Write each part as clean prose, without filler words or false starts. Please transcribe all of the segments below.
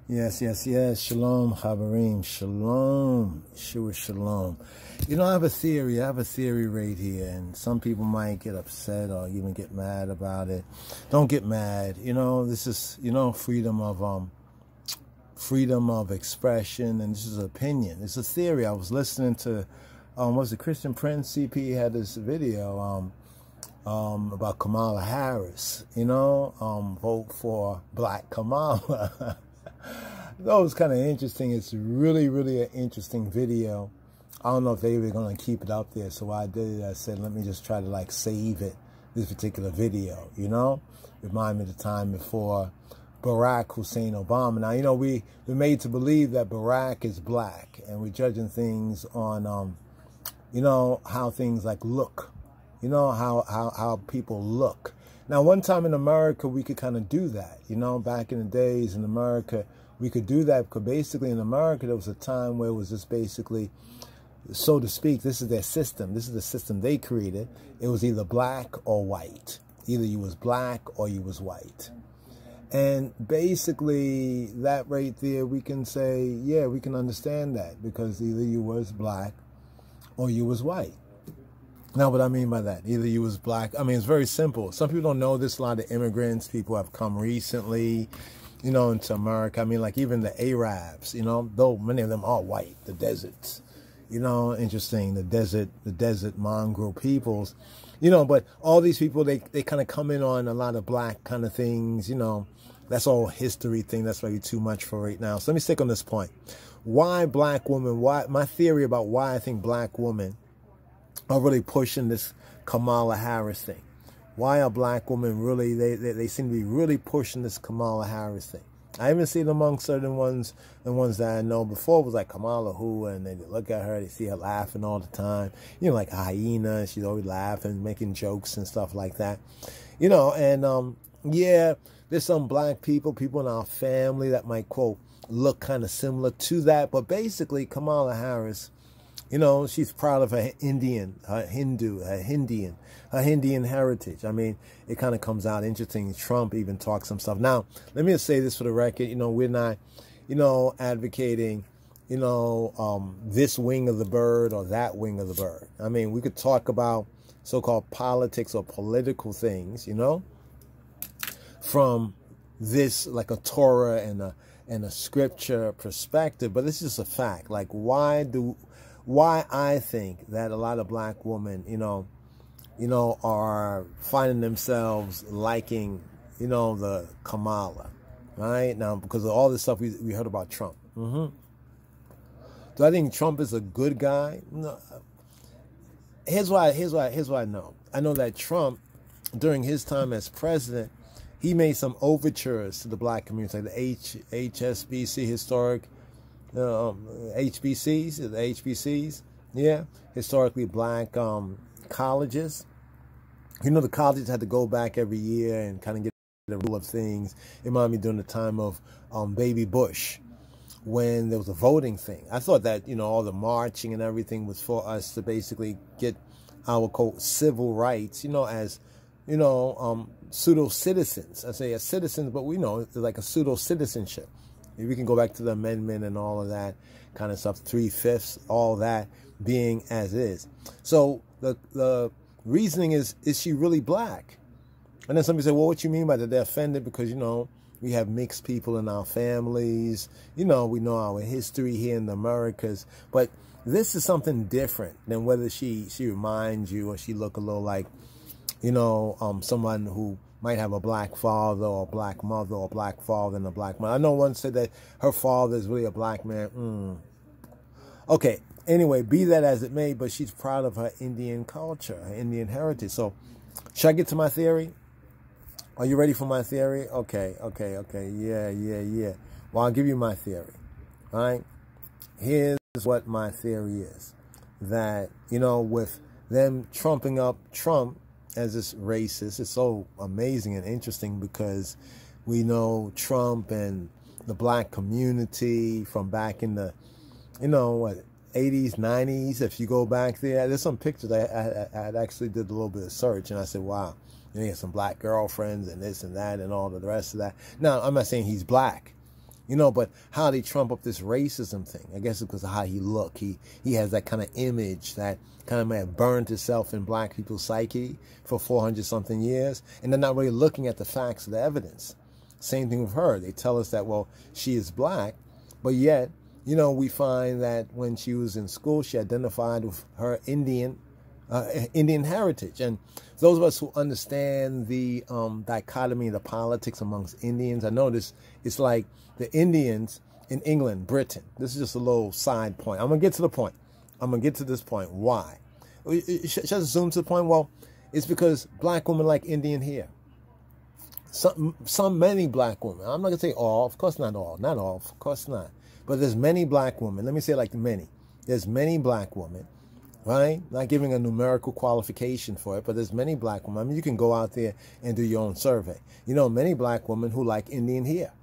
Yes, yes, yes. Shalom, Habarim. Shalom. Shua Shalom. You know, I have a theory. I have a theory right here, and some people might get upset or even get mad about it. Don't get mad. You know, this is, freedom of expression, and this is an opinion. It's a theory. I was listening to, was it Christian Prince? CP had this video, about Kamala Harris, vote for Black Kamala. That was kind of interesting. It's really, really an interesting video. I don't know if they were going to keep it up there, so I did it. I said, let me just try to save it, this particular video, Remind me of the time before Barack Hussein Obama. Now, we're made to believe that Barack is black, and we're judging things on, how things look. How people look. Now, one time in America, we could kind of do that. Back in the days in America, we could do that because basically in America, there was a time where it was just basically, so to speak, this is their system. This is the system they created. It was either black or white. Either you was black or you was white. And basically, that right there, we can say, yeah, we can understand that because either you was black or you was white. Now, what I mean by that, either you was black. I mean, it's very simple. Some people don't know this. A lot of immigrants, people have come recently, into America. I mean, even the Arabs, though many of them are white, the deserts, interesting, the desert mongrel peoples, but all these people, they kind of come in on a lot of black kind of things, that's all history thing. That's maybe too much for right now. So let me stick on this point. Why black women, my theory about why I think black women are really pushing this Kamala Harris thing. Why are black women really, they seem to be really pushing this Kamala Harris thing. I even see it among certain ones, the ones that I know before was like Kamala who, and they look at her, they see her laughing all the time. Like a hyena, she's always laughing, making jokes and stuff like that. And yeah, there's some black people in our family that might, quote, look kind of similar to that. But basically, Kamala Harris, she's proud of her Indian heritage. I mean, it kind of comes out interesting. Trump even talks some stuff. Now, let me just say this for the record. We're not, advocating, this wing of the bird or that wing of the bird. I mean, we could talk about so-called politics or political things, from this, like a Torah and a scripture perspective. But this is a fact. Why I think that a lot of black women, are finding themselves liking, the Kamala, right? Now, because of all this stuff we heard about Trump. Do I think Trump is a good guy? No. Here's why I know. I know that Trump, during his time as president, he made some overtures to the black community, like the HSBC, historic HBCs, yeah, historically black colleges. The colleges had to go back every year and kind of get the rule of things. It reminded me during the time of Baby Bush, when there was a voting thing. I thought that, all the marching and everything was for us to basically get our, quote, civil rights, as, pseudo-citizens. I say as citizens, but we know it's like a pseudo-citizenship. We can go back to the amendment and all of that kind of stuff, 3/5, all that being as is. So the reasoning is she really black? And then somebody say, well, what you mean by that? They're offended because, we have mixed people in our families. We know our history here in the Americas. But this is something different than whether she reminds you or she look a little like, someone who might have a black father or a black mother or a black father and a black mother. I know one said that her father is really a black man. Okay, anyway, be that as it may, but she's proud of her Indian culture, her Indian heritage. So, should I get to my theory? Are you ready for my theory? Okay. Yeah. Well, I'll give you my theory, all right? Here's what my theory is. That, with them trumping up Trump as this racist, it's so amazing and interesting because we know Trump and the black community from back in the, 80s, 90s. If you go back there's some pictures. I actually did a little bit of search and I said, wow, he had some black girlfriends and this and that and all the rest of that. Now, I'm not saying he's black, You know, but how they trump up this racism thing, I guess it's because of how he looked. He has that kind of image that kind of may have burned itself in black people's psyche for 400-something years, and they're not really looking at the facts of the evidence. Same thing with her. They tell us that, well, she is black, but yet, you know, we find that when she was in school, she identified with her Indian heritage. And those of us who understand the dichotomy, the politics amongst Indians, I notice it's like the Indians in England, Britain. This is just a little side point. I'm going to get to the point. I'm going to get to this point. Why? Should I zoom to the point? Well, it's because black women like Indian hair. Many black women. I'm not going to say all. Of course not all. Not all. Of course not. But there's many black women. Let me say like many. There's many black women, right? Not giving a numerical qualification for it, but there's many black women. I mean, you can go out there and do your own survey. You know, many black women who like Indian hair,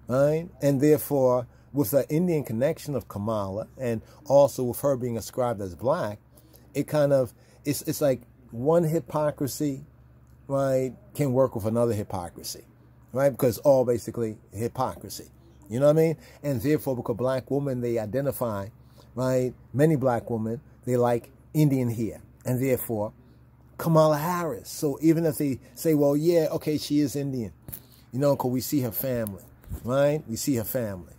right? And therefore, with the Indian connection of Kamala, and also with her being ascribed as black, it kind of, it's like one hypocrisy, right, can work with another hypocrisy, right? Because it's all basically hypocrisy. You know what I mean? And therefore, because black women, they identify, right? Many black women, they like Indian hair. And therefore, Kamala Harris. So even if they say, well, yeah, okay, she is Indian, you know, because we see her family, right? We see her family.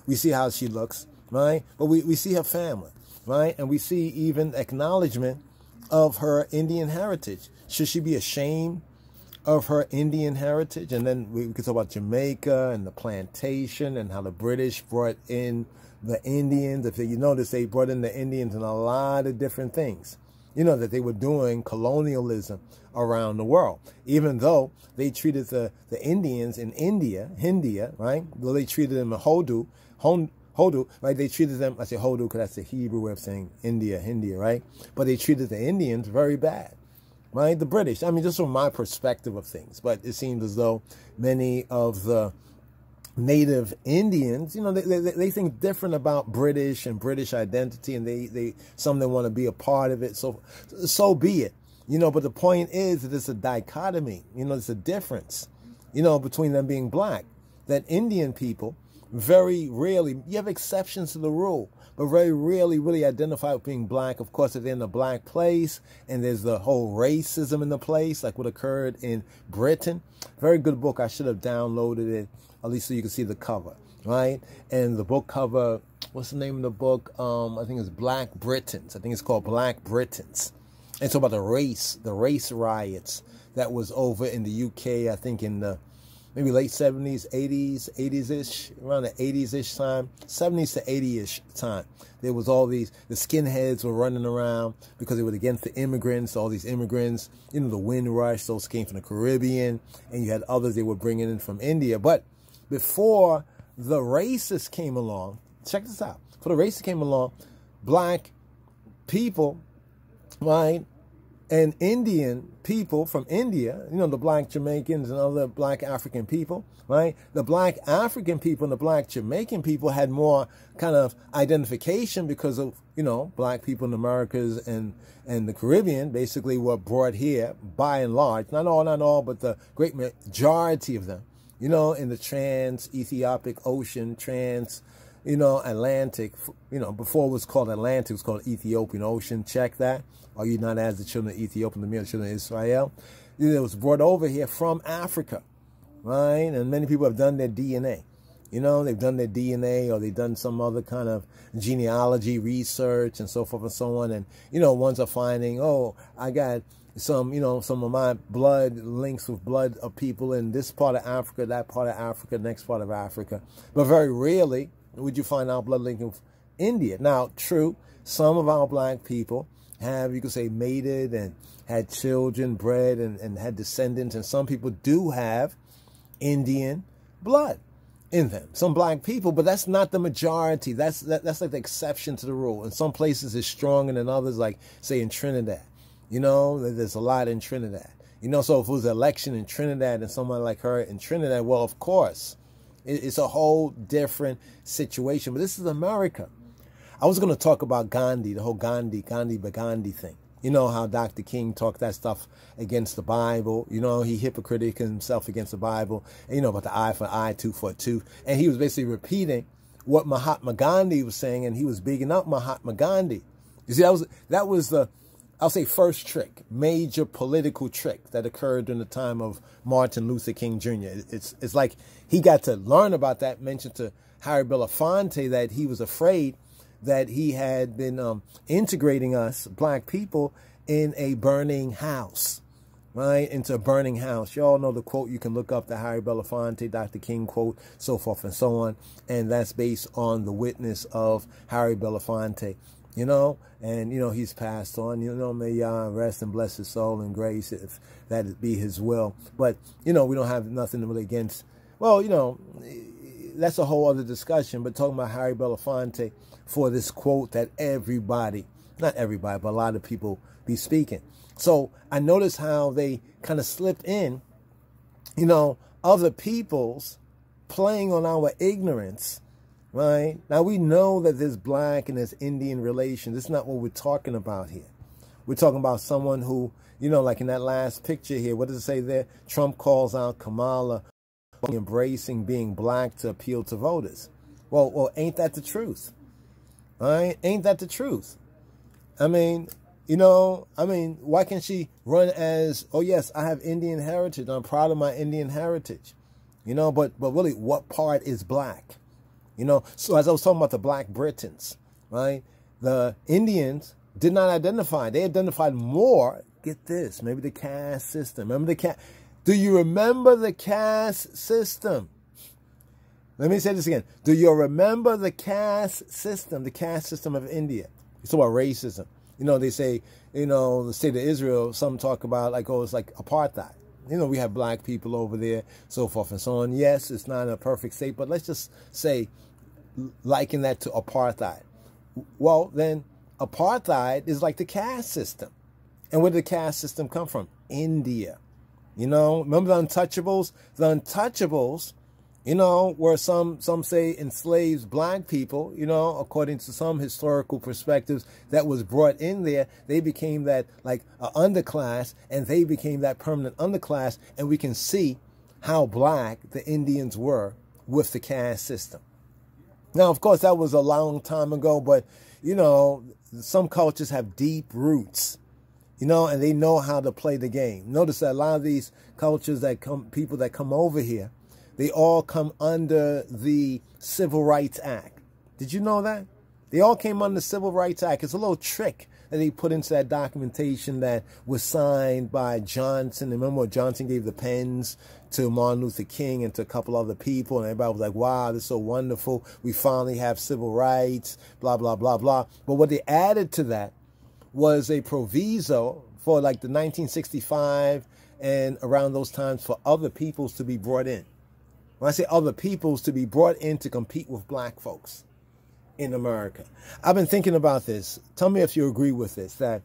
We see how she looks, right? But we see her family, right? And we see even acknowledgement of her Indian heritage. Should she be ashamed of her Indian heritage? And then we could talk about Jamaica and the plantation and how the British brought in the Indians. If you notice, they brought in the Indians in a lot of different things. You know, that they were doing colonialism around the world. Even though they treated the Indians in India, right? Well, they treated them in Hodu, right? They treated them, I say Hodu because that's the Hebrew way of saying India, right? But they treated the Indians very bad, right? The British, I mean, just from my perspective of things. But it seems as though many of the native Indians, you know, they think different about British and British identity, and some of them want to be a part of it. So be it, you know. But the point is that it's a dichotomy. You know, it's a difference, you know, between them being black. That Indian people very rarely, you have exceptions to the rule, but very rarely really identify with being black. Of course, if they're in a black place and there's the whole racism in the place, like what occurred in Britain. Very good book. I should have downloaded it, at least so you can see the cover, right? And the book cover, what's the name of the book? I think it's Black Britons. I think it's called Black Britons. And it's about the race riots that was over in the UK, I think in the maybe late 70s, 80s-ish, around the 80s-ish time, 70s to 80-ish time. There was all these, the skinheads were running around because they were against the immigrants, all these immigrants, you know, the Windrush, those came from the Caribbean, and you had others they were bringing in from India. But before the racists came along, check this out, before the racists came along, black people, right, and Indian people from India, you know, the black Jamaicans and other black African people, right? The black African people and the black Jamaican people had more kind of identification because of, you know, black people in the Americas and the Caribbean basically were brought here by and large, not all, but the great majority of them, you know, in the trans-Ethiopic Ocean, you know, Atlantic, you know, before it was called Atlantic, it was called Ethiopian Ocean. Check that. Are you not as the children of Ethiopia, the children of Israel? It was brought over here from Africa, right? And many people have done their DNA. You know, they've done their DNA or they've done some other kind of genealogy research and so forth and so on. And, you know, ones are finding, oh, I got some, you know, some of my blood links with blood of people in this part of Africa, that part of Africa, next part of Africa. But very rarely would you find our blood linking with India. Now, true, some of our black people have, you could say, mated and had children, bred, and had descendants. And some people do have Indian blood in them. Some black people, but that's not the majority. That's like the exception to the rule. In some places it's stronger than others, like, say, in Trinidad. You know, there's a lot in Trinidad. You know, so if it was an election in Trinidad and someone like her in Trinidad, well, of course, it's a whole different situation. But this is America. I was going to talk about Gandhi, the whole Gandhi thing. You know how Dr. King talked that stuff against the Bible. You know, he hypocrited himself against the Bible. And you know about the eye for an eye, tooth for a tooth. And he was basically repeating what Mahatma Gandhi was saying, and he was bigging up Mahatma Gandhi. You see, that was the, I'll say, first trick, major political trick that occurred during the time of Martin Luther King Jr. It's like he got to learn about that, mentioned to Harry Belafonte that he was afraid that he had been integrating us, black people, in a burning house, right? Into a burning house. You all know the quote. You can look up the Harry Belafonte, Dr. King quote, so forth and so on. And that's based on the witness of Harry Belafonte, you know. And, you know, he's passed on. You know, may Yah rest and bless his soul and grace, if that be his will. But, you know, we don't have nothing really against, well, you know, that's a whole other discussion. But talking about Harry Belafonte for this quote that everybody, not everybody, but a lot of people be speaking. So I noticed how they kind of slipped in, you know, other people's playing on our ignorance, right? Now, we know that there's black and there's Indian relations. This is not what we're talking about here. We're talking about someone who, you know, like in that last picture here, what does it say there? Trump calls out Kamala embracing being black to appeal to voters. Well, ain't that the truth? All right? Ain't that the truth? I mean, you know, why can't she run as, oh, yes, I have Indian heritage. I'm proud of my Indian heritage. You know, but really, what part is black? You know, so as I was talking about the Black Britons, right? The Indians did not identify. They identified more, get this, maybe the caste system. Remember the caste? Do you remember the caste system? Let me say this again. Do you remember the caste system of India? It's about racism. You know, they say, you know, the state of Israel, some talk about like, oh, it's like apartheid. You know, we have black people over there, so forth and so on. Yes, it's not a perfect state, but let's just say, liken that to apartheid. Well, then apartheid is like the caste system. And where did the caste system come from? India. You know, remember the Untouchables? The Untouchables, you know, where some say enslaves black people, you know, according to some historical perspectives that was brought in there. They became that like underclass, and they became that permanent underclass. And we can see how black the Indians were with the caste system. Now, of course, that was a long time ago, but, you know, some cultures have deep roots. You know, and they know how to play the game. Notice that a lot of these cultures that come, people that come over here, they all come under the Civil Rights Act. Did you know that? They all came under the Civil Rights Act. It's a little trick that they put into that documentation that was signed by Johnson. Remember when Johnson gave the pens to Martin Luther King and to a couple other people, and everybody was like, wow, this is so wonderful. We finally have civil rights, blah, blah, blah, blah. But what they added to that was a proviso for like the 1965 and around those times for other peoples to be brought in. When I say other peoples, to be brought in to compete with black folks in America. I've been thinking about this. Tell me if you agree with this, that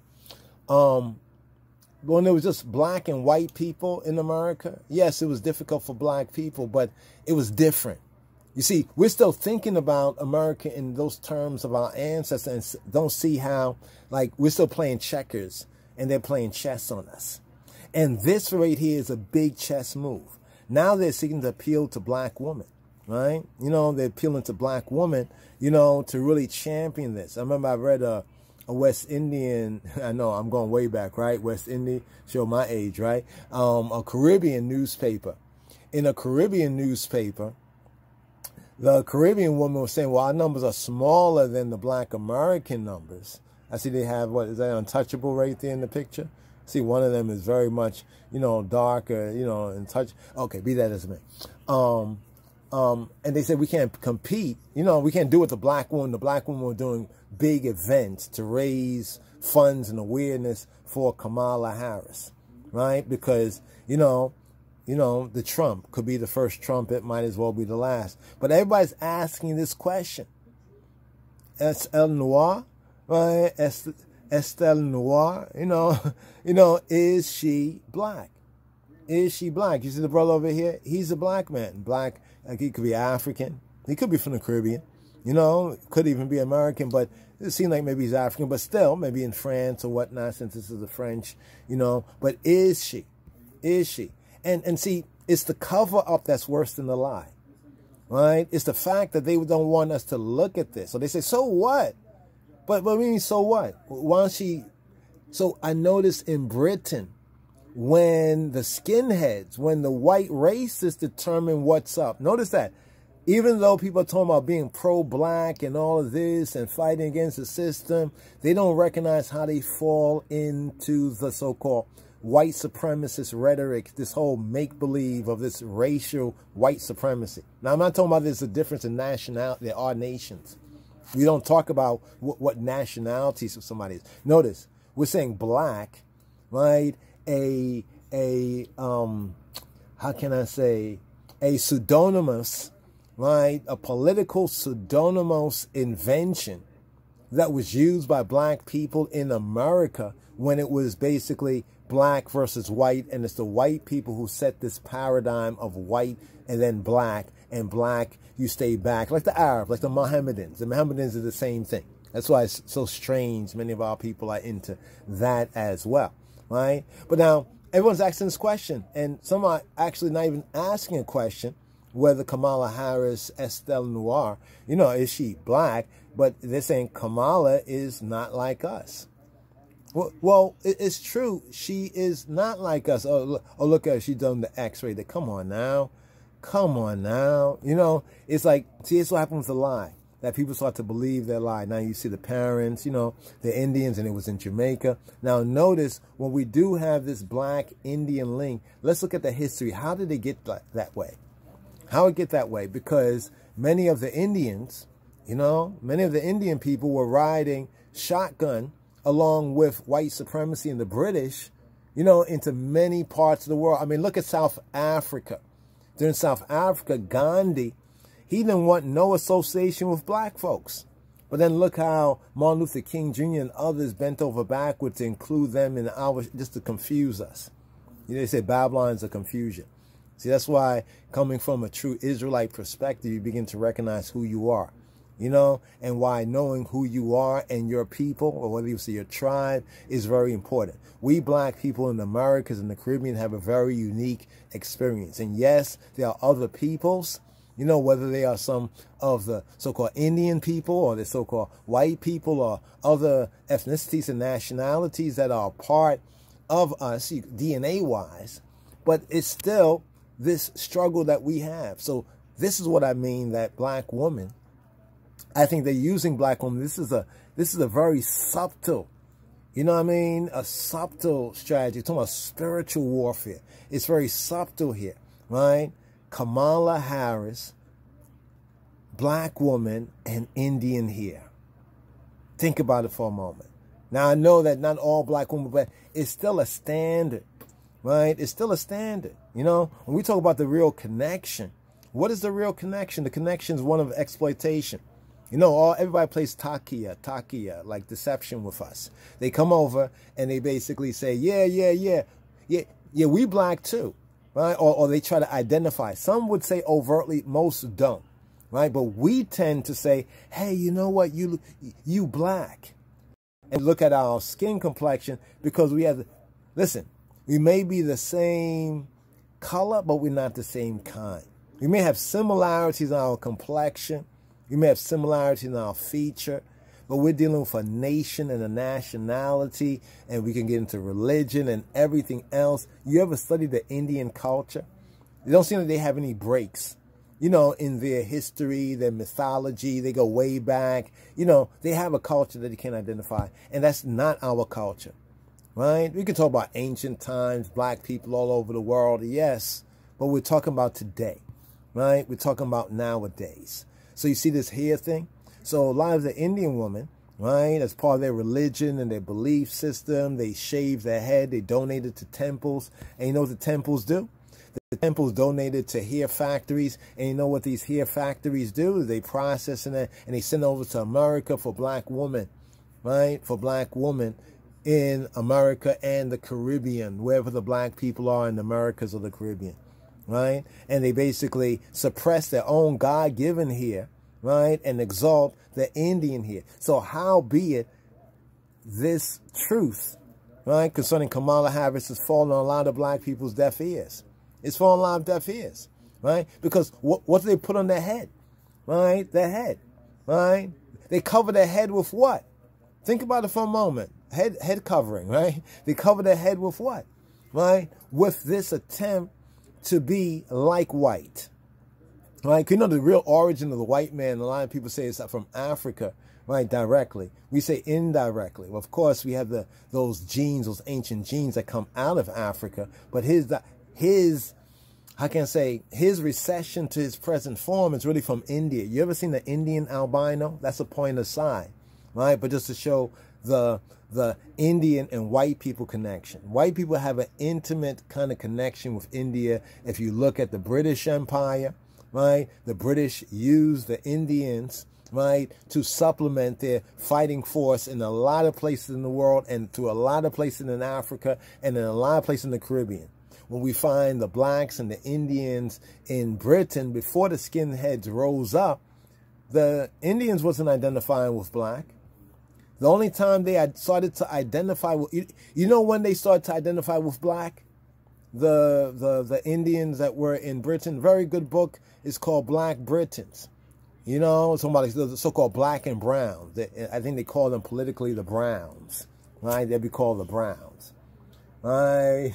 when there was just black and white people in America, yes, it was difficult for black people, but it was different. You see, we're still thinking about America in those terms of our ancestors and don't see how, like, we're still playing checkers and they're playing chess on us. And this right here is a big chess move. Now they're seeking to appeal to black women, right? You know, they're appealing to black women, you know, to really champion this. I remember I read a West Indian, I know I'm going way back, right? West Indian, show my age, right? A Caribbean newspaper. In a Caribbean newspaper, the Caribbean woman was saying, well, our numbers are smaller than the black American numbers. I see they have, what, is that Untouchable right there in the picture? See, one of them is very much, you know, darker, you know, and touch. Okay, be that as it may. And they said we can't compete. You know, we can't do what the black woman. The black women were doing big events to raise funds and awareness for Kamala Harris, right? Because, you know, the Trump could be the first Trump. It might as well be the last. But everybody's asking this question. Estelle Noir, right? Estelle Noir, you know, is she black? Is she black? You see the brother over here? He's a black man. Black, like he could be African. He could be from the Caribbean. You know, could even be American, but it seemed like maybe he's African, but still, maybe in France or whatnot, since this is the French, you know. But is she? Is she? And see, it's the cover up that's worse than the lie, right? It's the fact that they don't want us to look at this. So they say, so what? But I mean, so what? Why don't she? So I noticed in Britain, when the skinheads, when the white racists determine what's up, notice that. Even though people are talking about being pro-black and all of this and fighting against the system, they don't recognize how they fall into the so-called white supremacist rhetoric, this whole make-believe of this racial white supremacy. Now, I'm not talking about there's a difference in nationality. There are nations. We don't talk about what nationalities of somebody is. Notice, we're saying black, right? How can I say, a pseudonymous, right? A political pseudonymous invention that was used by black people in America when it was basically black versus white. And it's the white people who set this paradigm of white and then black, and black, you stay back. Like the Arabs, like the Mohammedans. The Mohammedans are the same thing. That's why it's so strange. Many of our people are into that as well, right? But now everyone's asking this question, and some are actually not even asking a question, whether Kamala Harris, Estelle Noir, you know, is she black? But they're saying Kamala is not like us. Well, it's true. She is not like us. Oh, look at her. She's done the X-ray. Come on now. Come on now. You know, it's like, see, it's what happens with a lie. That people start to believe their lie. Now you see the parents, you know, the Indians, and it was in Jamaica. Now notice, when we do have this black Indian link, let's look at the history. How did they get that way? How it get that way? Because many of the Indians, you know, many of the Indian people were riding shotgun along with white supremacy and the British, you know, into many parts of the world. I mean, look at South Africa. During South Africa, Gandhi, he didn't want no association with black folks. But then look how Martin Luther King Jr. and others bent over backwards to include them in our, just to confuse us. You know, they say Babylon is a confusion. See, that's why coming from a true Israelite perspective, you begin to recognize who you are, you know, and why knowing who you are and your people, or whether you say your tribe, is very important. We black people in the Americas and the Caribbean have a very unique experience. And yes, there are other peoples, you know, whether they are some of the so-called Indian people or the so-called white people or other ethnicities and nationalities that are a part of us DNA-wise, but it's still this struggle that we have. So this is what I mean, that black woman, I think they're using black woman. This is a very subtle, you know what I mean? A subtle strategy. It's talking about spiritual warfare. It's very subtle here, right? Kamala Harris, black woman, and Indian here. Think about it for a moment. Now, I know that not all black women, but it's still a standard, right? It's still a standard. You know, when we talk about the real connection, what is the real connection? The connection is one of exploitation. You know, everybody plays takia, like deception with us. They come over and they basically say, yeah, we black too, right? Or they try to identify. Some would say overtly, most don't, right? But we tend to say, hey, you know what, you black. And look at our skin complexion, because we have, listen, we may be the same color, but we're not the same kind. We may have similarities in our complexion. We may have similarities in our feature, but we're dealing with a nation and a nationality, and we can get into religion and everything else. You ever study the Indian culture? It don't seem like they have any breaks, you know, in their history, their mythology. They go way back. You know, they have a culture that you can't identify, and that's not our culture, right? We can talk about ancient times, black people all over the world, yes, but we're talking about today, right? We're talking about nowadays. So you see this hair thing? So a lot of the Indian women, right, as part of their religion and their belief system, they shave their head, they donate it to temples. And you know what the temples do? The temples donated to hair factories. And you know what these hair factories do? They process it and they send it over to America for black women, right? For black women in America and the Caribbean, wherever the black people are in the Americas or the Caribbean. Right? And they basically suppress their own God-given hair, right, and exalt the Indian here. So how be it this truth, right, concerning Kamala Harris is falling on a lot of black people's deaf ears. It's falling on a lot of deaf ears, right? Because what do they put on their head, right? Their head, right? They cover their head with what? Think about it for a moment. Head covering, right? They cover their head with what, right? With this attempt to be like white, right? You know the real origin of the white man, a lot of people say it's from Africa, right? Directly. We say indirectly. Well, of course, we have those genes, those ancient genes that come out of Africa, but his how can I say, his recession to his present form is really from India. You ever seen the Indian albino? That's a point aside, right? But just to show the Indian and white people connection. White people have an intimate kind of connection with India. If you look at the British Empire, right? The British used the Indians, right, to supplement their fighting force in a lot of places in the world and to a lot of places in Africa and in a lot of places in the Caribbean. When we find the blacks and the Indians in Britain, before the skinheads rose up, the Indians wasn't identifying with black. The only time they had started to identify with, you know when they started to identify with black? The Indians that were in Britain. Very good book. It's called Black Britons. You know, somebody, the so-called black and brown. I think they call them politically the Browns, right? They'd be called the Browns. Right?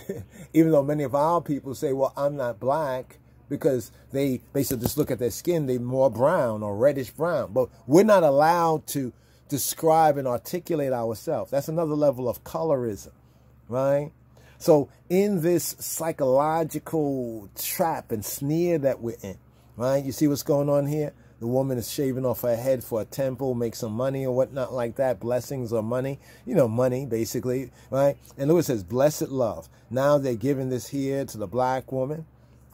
Even though many of our people say, well, I'm not black, because they basically just look at their skin, they're more brown or reddish brown. But we're not allowed to describe and articulate ourselves. That's another level of colorism, right? So in this psychological trap and snare that we're in, right? You see what's going on here? The woman is shaving off her head for a temple, make some money or whatnot like that. Blessings or money. You know, money, basically, right? And Lewis says, blessed love. Now they're giving this here to the black woman,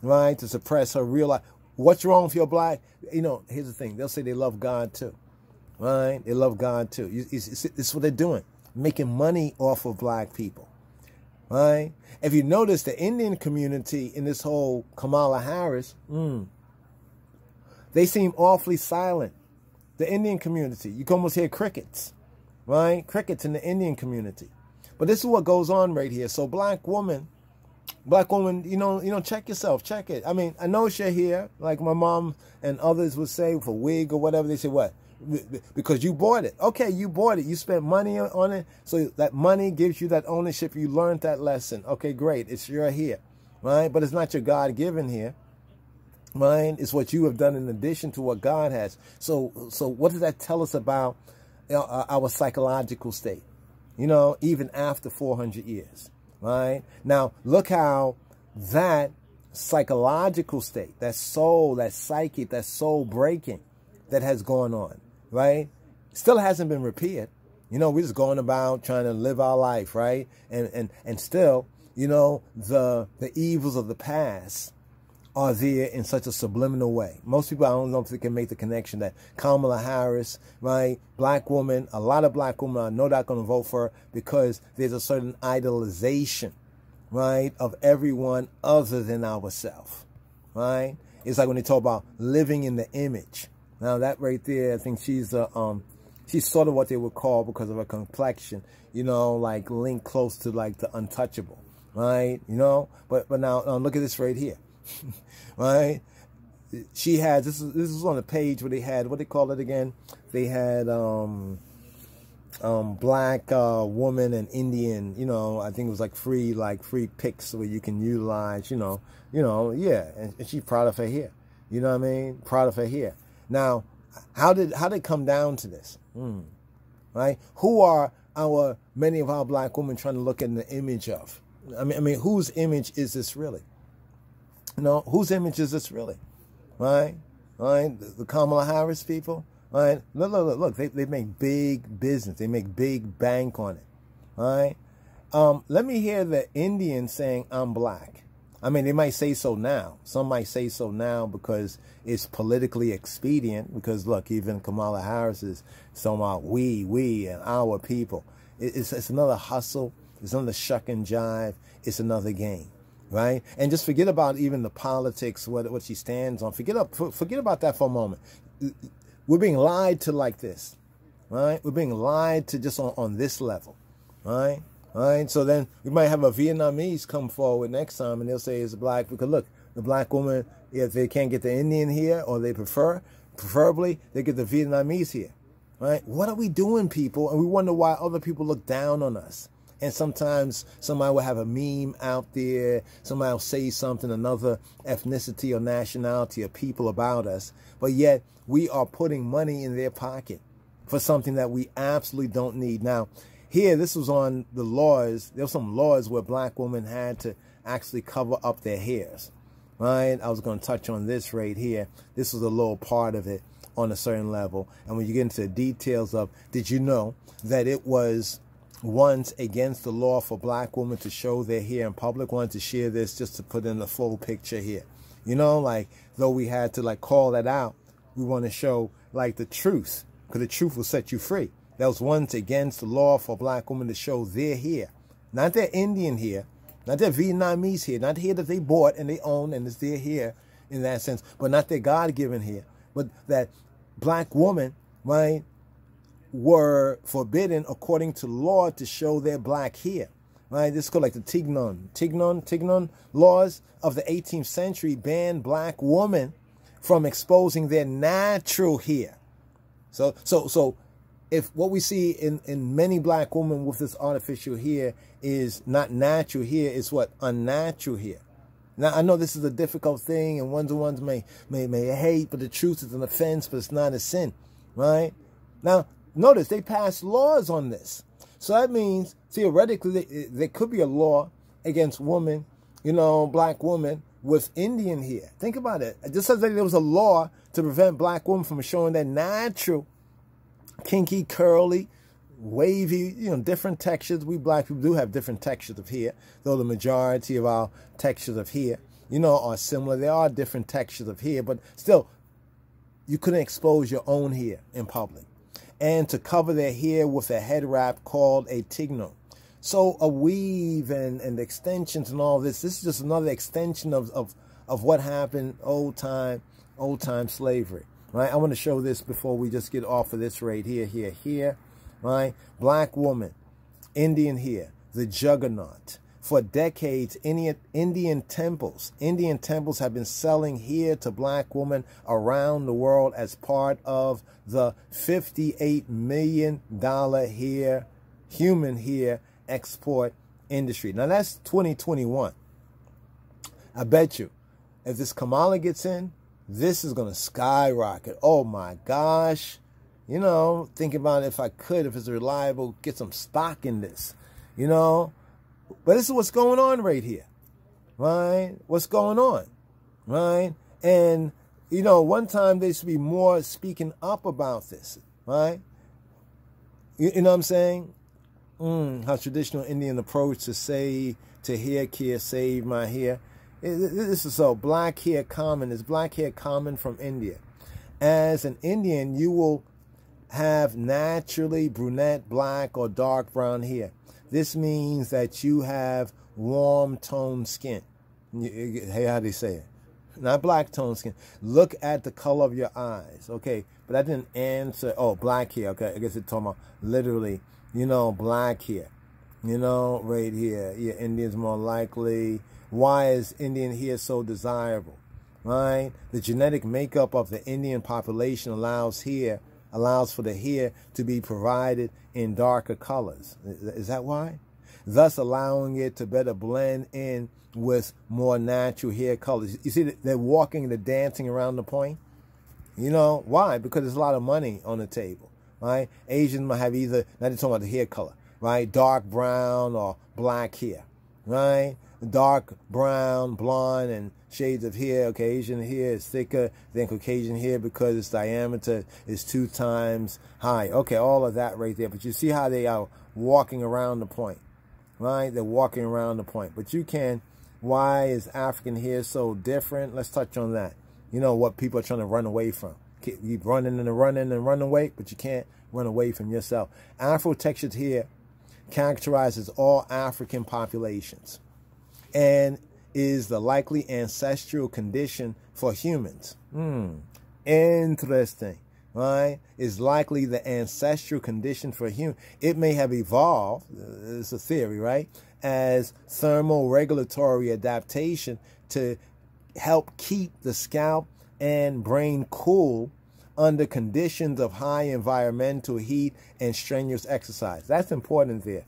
right? To suppress her real life. What's wrong if you're black? You know, here's the thing. They'll say they love God too, right? They love God too. It's what they're doing. Making money off of black people, right? If you notice, the Indian community in this whole Kamala Harris, they seem awfully silent. The Indian community, you can almost hear crickets, right? Crickets in the Indian community. But this is what goes on right here. So black woman, you know, check yourself, check it. I mean, I know you're here, like my mom and others would say, for wig or whatever. They say, what? Because you bought it. Okay, you bought it. You spent money on it. So that money gives you that ownership. You learned that lesson. Okay, great. It's your here, right? But it's not your God-given here. Right? It's what you have done in addition to what God has. So what does that tell us about our psychological state? You know, even after 400 years, right? Now, look how that psychological state, that soul, that psyche, that soul breaking that has gone on, right? Still hasn't been repaired. You know, we're just going about trying to live our life, right? And still, you know, the evils of the past are there in such a subliminal way. Most people, I don't know if they can make the connection that Kamala Harris, right, black woman, a lot of black women are no doubt going to vote for her because there's a certain idolization, right, of everyone other than ourselves, right? It's like when they talk about living in the image. Now that right there, I think she's sort of what they would call, because of her complexion, you know, like linked close to like the untouchable, right? You know, but now look at this right here. Right? She has, this is on the page where they had, what they call it again? They had black woman and Indian, you know, I think it was like free pics where you can utilize, you know, yeah, and she's proud of her hair. You know what I mean? Proud of her hair. Now, how did it come down to this? Right? Who are many of our black women trying to look at the image of? I mean, whose image is this really? You know, whose image is this really? Right? Right? The Kamala Harris people? Right? Look, they make big business. They make big bank on it. Right? Let me hear the Indians saying, I'm black. I mean, they might say so now. Some might say so now because it's politically expedient. Because, look, even Kamala Harris is talking about we, and our people. It's another hustle. It's another shuck and jive. It's another game. Right? And just forget about even the politics, what she stands on. Forget about that for a moment. we're being lied to like this, right? We're being lied to just on this level, right? All right, so then we might have a Vietnamese come forward next time, and they'll say it's black, because look, the black woman, if they can't get the Indian here, or they preferably, they get the Vietnamese here, right? What are we doing, people? And we wonder why other people look down on us. And sometimes somebody will have a meme out there, somebody will say something, another ethnicity or nationality or people about us, but yet we are putting money in their pocket for something that we absolutely don't need. Now, here, this was on the laws. There were some laws where black women had to actually cover up their hairs, right? I was going to touch on this right here. This was a little part of it on a certain level. And when you get into the details of, did you know that it was once against the law for black women to show their hair in public? Wanted to share this just to put in the full picture here. You know, like, though we had to, like, call that out, we want to show, like, the truth, because the truth will set you free. That was once against the law for black women to show their hair. Not their Indian hair, not their Vietnamese hair, not the hair that they bought and they own and it's their hair in that sense, but not their God-given hair. But that black women, right, were forbidden according to law to show their black hair. Right? This is called like the Tignon laws of the 18th century banned black women from exposing their natural hair. So if what we see in many black women with this artificial hair is not natural hair, it's what? Unnatural hair. Now, I know this is a difficult thing, and ones may hate, but the truth is an offense, but it's not a sin, right? Now, notice they passed laws on this. So that means, theoretically, there could be a law against women, you know, black women with Indian hair. Think about it. Just as there was a law to prevent black women from showing their natural kinky, curly, wavy, you know, different textures. We black people do have different textures of hair, though the majority of our textures of hair, you know, are similar. There are different textures of hair, but still, you couldn't expose your own hair in public. And to cover their hair with a head wrap called a tignon. So a weave and extensions and all this is just another extension of what happened old time slavery. Right? I want to show this before we just get off of this right here, right? Black woman, Indian hair, the juggernaut. For decades, Indian temples have been selling hair to black women around the world as part of the $58 million human hair export industry. Now that's 2021. I bet you, if this Kamala gets in, this is going to skyrocket. Oh my gosh. You know, thinking about if I could, if it's reliable, get some stock in this, you know. But this is what's going on right here, right? What's going on, right? And, you know, one time there should be more speaking up about this, right? You know what I'm saying? How traditional Indian approach to hair care, save my hair. This is so black hair common. Is black hair common from India? As an Indian, you will have naturally brunette, black, or dark brown hair. This means that you have warm toned skin. Hey, how do you say it? Not black toned skin. Look at the color of your eyes. Okay, but I didn't answer. Oh, black hair. Okay, I guess it's talking about literally, you know, black hair. You know, right here. Yeah, Indians more likely. Why is Indian hair so desirable? Right? The genetic makeup of the Indian population allows for the hair to be provided in darker colors. Is that why? Thus allowing it to better blend in with more natural hair colors. You see, they're walking, they're dancing around the point. You know, why? Because there's a lot of money on the table, right? Asians might have either, now they're talking about the hair color, right? Dark brown or black hair, right? Dark brown, blonde, and shades of hair. Okay, Asian hair is thicker than Caucasian hair because its diameter is 2 times high. Okay, all of that right there. But you see how they are walking around the point, right? They're walking around the point. But you can, why is African hair so different? Let's touch on that. You know what people are trying to run away from. Keep running and running away, but you can't run away from yourself. Afro-textured hair characterizes all African populations and is the likely ancestral condition for humans. Interesting, right, is likely the ancestral condition for human. It may have evolved, it's a theory, right, as thermoregulatory adaptation to help keep the scalp and brain cool under conditions of high environmental heat and strenuous exercise. That's important there,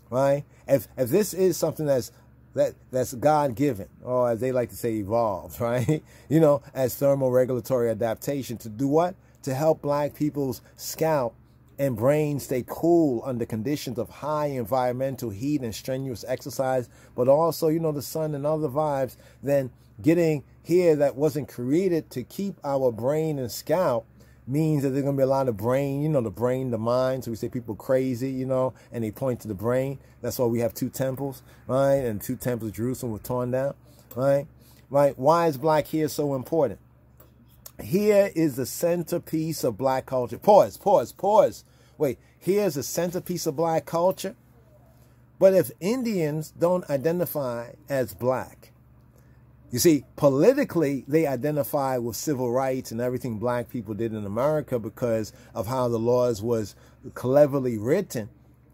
right? If this is something that's God-given, or as they like to say, evolved, right? You know, as thermoregulatory adaptation to do what? To help black people's scalp and brain stay cool under conditions of high environmental heat and strenuous exercise, but also, you know, the sun and other vibes, then getting hair that wasn't created to keep our brain and scalp means that there's going to be a lot of brain, you know, the brain, the mind. So we say people crazy, you know, and they point to the brain. That's why we have two temples, right? And two temples, Jerusalem, were torn down, right? Right? Why is black hair so important? Here is the centerpiece of black culture. Pause. Wait, here's the centerpiece of black culture. But if Indians don't identify as black, you see, politically, they identify with civil rights and everything black people did in America because of how the laws was cleverly written,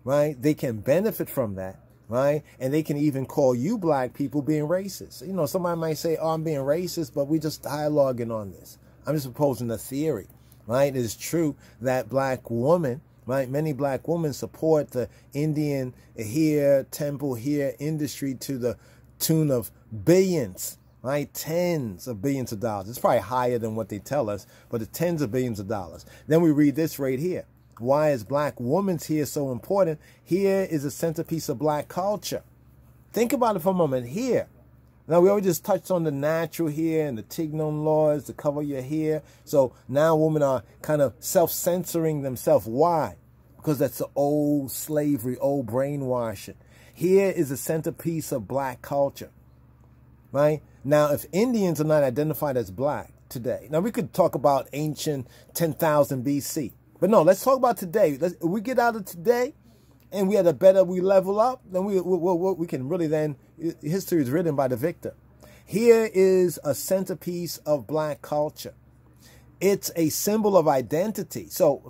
right? They can benefit from that, right? And they can even call you black people being racist. You know, somebody might say, oh, I'm being racist, but we just dialoguing on this. I'm just proposing a theory, right? It is true that black women, right? Many black women support the Indian hair, temple hair industry to the tune of billions, right? Tens of billions of dollars. It's probably higher than what they tell us, but it's tens of billions of dollars. Then we read this right here. Why is black woman's hair so important? Here is a centerpiece of black culture. Think about it for a moment. Here. Now, we already just touched on the natural hair and the Tignon laws to cover your hair. So now women are kind of self-censoring themselves. Why? Because that's the old slavery, old brainwashing. Here is a centerpiece of black culture, right? Now, if Indians are not identified as black today, now we could talk about ancient 10,000 BC. But no, let's talk about today. If we get out of today and we level up, then we can really then, history is written by the victor. Here is a centerpiece of black culture. It's a symbol of identity. So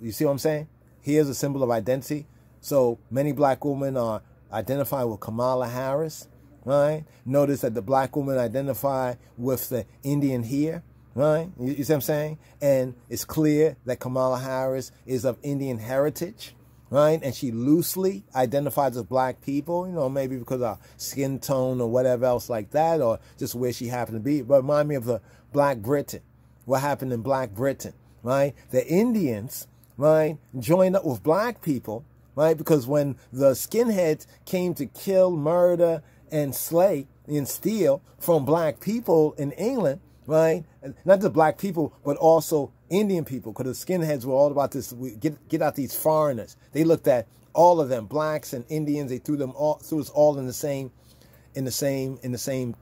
you see what I'm saying? Here's a symbol of identity. So many black women are identified with Kamala Harris, right? Notice that the black women identify with the Indian hair, right? You see what I'm saying? And it's clear that Kamala Harris is of Indian heritage, right? And she loosely identifies with black people, you know, maybe because of skin tone or whatever else like that, or just where she happened to be. But remind me of the Black Britain. What happened in Black Britain, right? The Indians, right, joined up with black people, right? Because when the skinheads came to kill, murder, and slay and steal from black people in England, right? And not just black people, but also Indian people, because the skinheads were all about this. Get out these foreigners. They looked at all of them, blacks and Indians. They threw us all in the same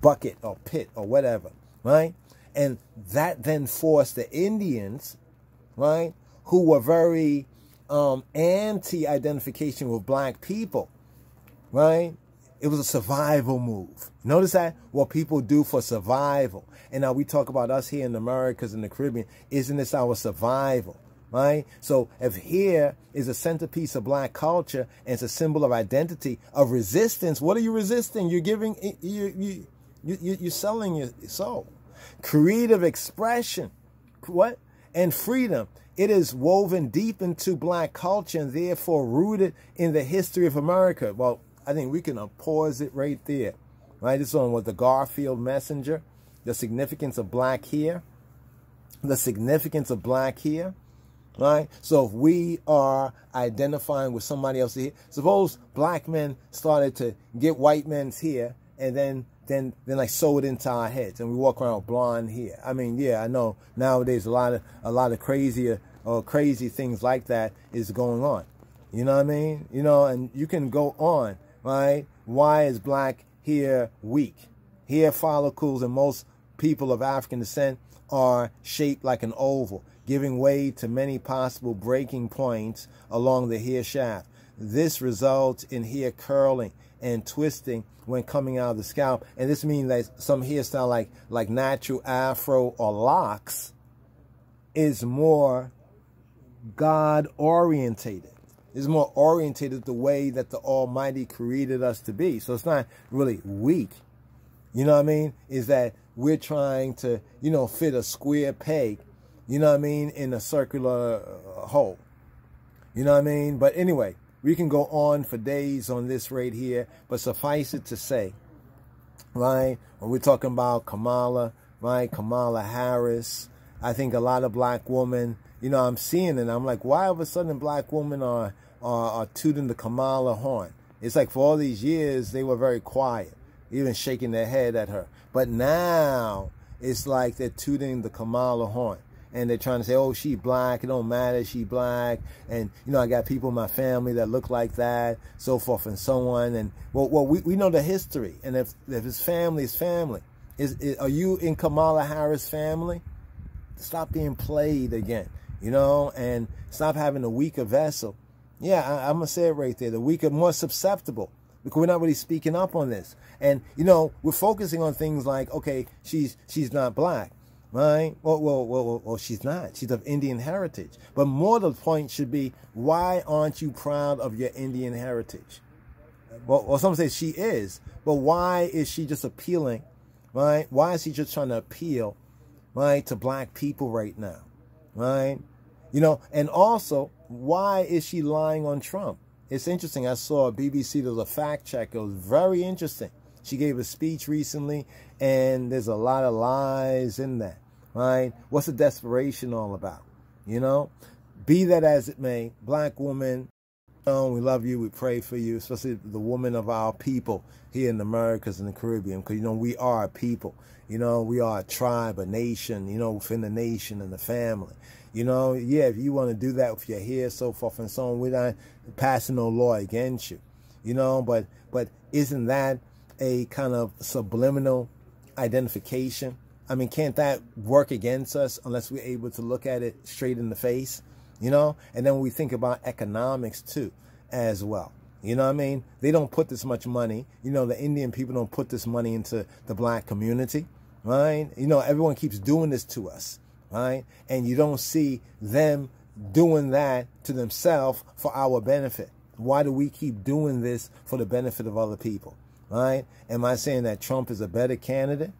bucket or pit or whatever, right? And that then forced the Indians, right, who were very anti-identification with black people, right? It was a survival move. Notice that? What people do for survival. And now we talk about us here in the Americas and the Caribbean. Isn't this our survival, right? So if here is a centerpiece of black culture and it's a symbol of identity, of resistance, what are you resisting? You're giving, you're selling your soul. Creative expression, what? And freedom. It is woven deep into black culture and therefore rooted in the history of America. Well, I think we can pause it right there, right? This one was the Garfield Messenger, the significance of black hair, the significance of black hair, right? So if we are identifying with somebody else's hair, suppose black men started to get white men's hair and then like sew it into our heads, and we walk around with blonde hair. I mean, yeah, I know nowadays a lot of crazy things like that is going on. You know what I mean? You know, and you can go on, right? Why is black hair weak? Hair follicles in most people of African descent are shaped like an oval, giving way to many possible breaking points along the hair shaft. This results in hair curling and twisting when coming out of the scalp. And this means that some hairstyle like natural afro or locks, is more God orientated. It's more orientated the way that the Almighty created us to be. So it's not really weak. You know what I mean? Is that we're trying to, you know, fit a square peg, you know what I mean, in a circular hole. You know what I mean? But anyway, we can go on for days on this right here, but suffice it to say, right, when we're talking about Kamala, right, Kamala Harris, I think a lot of black women, you know, I'm seeing it, I'm like, why all of a sudden black women are tooting the Kamala horn? It's like for all these years, they were very quiet, even shaking their head at her. But now, it's like they're tooting the Kamala horn. And they're trying to say, oh, she black, it don't matter, she black. And, you know, I got people in my family that look like that, so forth and so on. And, well we know the history. And if it's family, it's family. Are you in Kamala Harris' family? Stop being played again, you know, and stop having a weaker vessel. Yeah, I'm going to say it right there. The weaker, more susceptible, because we're not really speaking up on this. And, you know, we're focusing on things like, okay, she's not black. Right? Well, she's not. She's of Indian heritage. But more to the point should be, why aren't you proud of your Indian heritage? Well, some say she is, but why is she just appealing, right? Why is she just trying to appeal, right, to black people right now, right? You know, and also, why is she lying on Trump? It's interesting. I saw a BBC, there was a fact check. It was very interesting. She gave a speech recently, and there's a lot of lies in that. Right? What's the desperation all about? You know? Be that as it may, black woman, you know, we love you, we pray for you, especially the women of our people here in the Americas and the Caribbean, because, you know, we are a people. You know, we are a tribe, a nation, you know, within the nation and the family. You know, yeah, if you want to do that with your hair, so forth and so on, we're not passing no law against you. You know, but isn't that a kind of subliminal identification? I mean, can't that work against us unless we're able to look at it straight in the face, you know? And then we think about economics, too, as well. You know what I mean? They don't put this much money. You know, the Indian people don't put this money into the black community, right? You know, everyone keeps doing this to us, right? And you don't see them doing that to themselves for our benefit. Why do we keep doing this for the benefit of other people, right? Am I saying that Trump is a better candidate?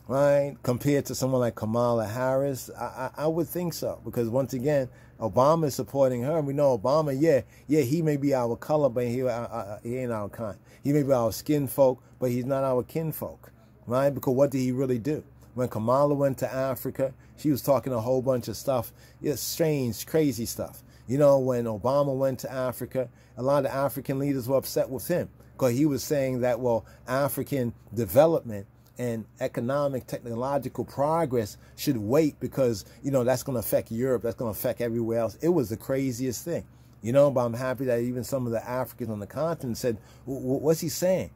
Right, compared to someone like Kamala Harris? I would think so, because once again, Obama is supporting her, and we know Obama, yeah, he may be our color, but he ain't our kind. He may be our skin folk, but he's not our kinfolk, right? Because what did he really do? When Kamala went to Africa, she was talking a whole bunch of stuff, strange, crazy stuff. You know, when Obama went to Africa, a lot of African leaders were upset with him, because he was saying that, well, African development and economic, technological progress should wait because, you know, that's going to affect Europe. That's going to affect everywhere else. It was the craziest thing, you know, but I'm happy that even some of the Africans on the continent said, what's he saying?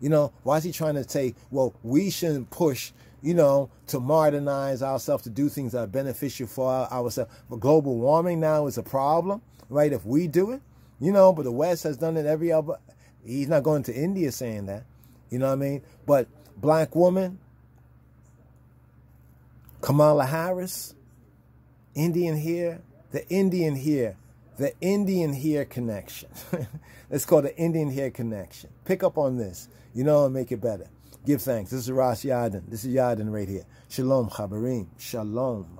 You know, why is he trying to say, well, we shouldn't push, you know, to modernize ourselves, to do things that are beneficial for ourselves. But global warming now is a problem, right? If we do it, you know, but the West has done it every other. He's not going to India saying that, you know what I mean? But black woman, Kamala Harris, Indian hair, the Indian hair connection. It's called the Indian hair connection. Pick up on this, you know, and make it better. Give thanks. This is Ras Yarden. This is Yarden right here. Shalom, Chabarim. Shalom.